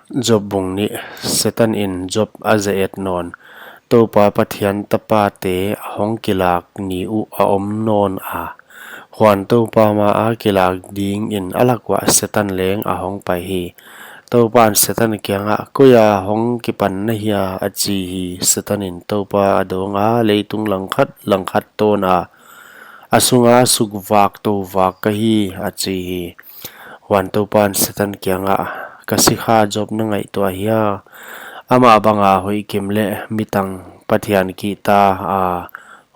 job bung ni setan in job azaet non topa pathian tapa te hong kilak ni u a om non a huan topa ma a kilak ding in alakwa setan leng a hong pai hi topan setan kyanga kuya hong kipan na hiya achi hi setanin topa adonga leitung langkhat ton a asunga sugwak to wak ka hi achi hi huan topan setan kyanga kasikha job na ngai to hiya ama banga hoi kimle mitang pathian ki ta a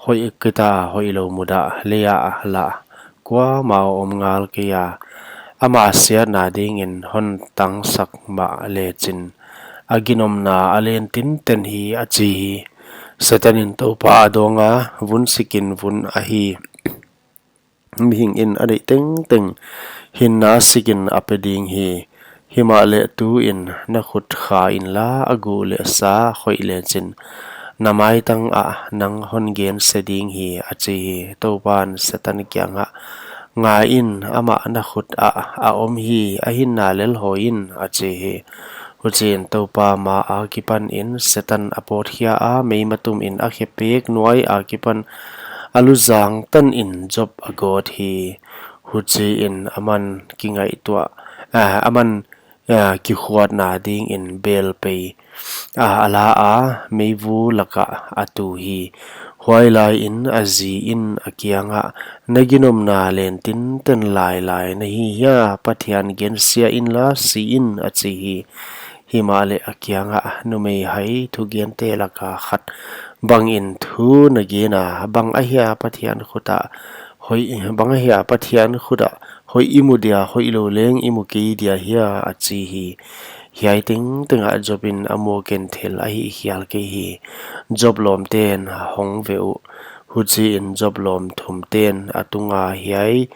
hoi kita hoi lo muda leya la kwa ma om ngal ke ya ama sia na ding in hon tang sak ma le chin aginom na alen tin ten hi achi hi setanin to pa donga vun sikin vun a hi mihing in adei teng teng hin na sikin apeding hi hima le tu in na khut kha in la agu le sa khoi le chin namai tang a nang hon gen seding hi achi hi topan setan kyanga nga in ama na khut a om hi a hin na lel ho in achi hi huchin topa ma a kipan in setan apot hia a meimatum in a khepek nuai a kipan aluzang tan in job agot hi huchi in aman kingai tua aman ki khuat na ding in bel pe ala a meivu laka atu hi huai lai in azi in akianga naginom na len tin ten lai lai na hi ya pathian gen sia in la si in achi hi himale akianga numei hai thu gen te laka khat bang in thu nagina bang ahia pathian khuta hoi bang ahia pathian khuda hoi imudia hoi lo leng imuki dia hia achi hi hiai ting tenga jobin amo ken thel a hi hial ke hi job lom ten hong veu huchi in job lom thum ten atunga hiai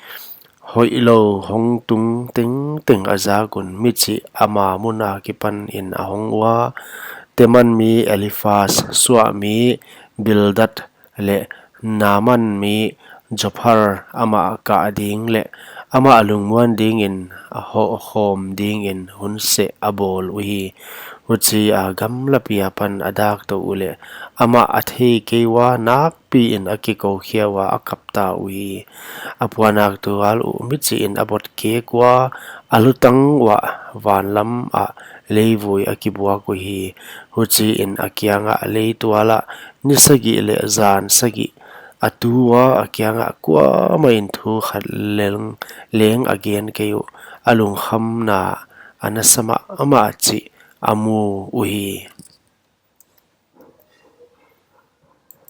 hoi lo hong tung ting teng aza gun michi ama muna kipan in ahong wa teman mi elifas suwa mi bildat le naman mi jophar ama ka ding le ama alungmuan ding in a hom ding in hunse abol uhi huchi a gam lapia pan adak to ule ama athe kewa nak pi in akiko khiawa akapta uhi apuanak tu al u michi in abot ke kwa alutang wa vanlam a leivui akibua ko hi huchi in akianga leituala nisagi le zan sagi atua akianga kwa main thu khat leng again kayo alung kham na anasama ama chi amu uhi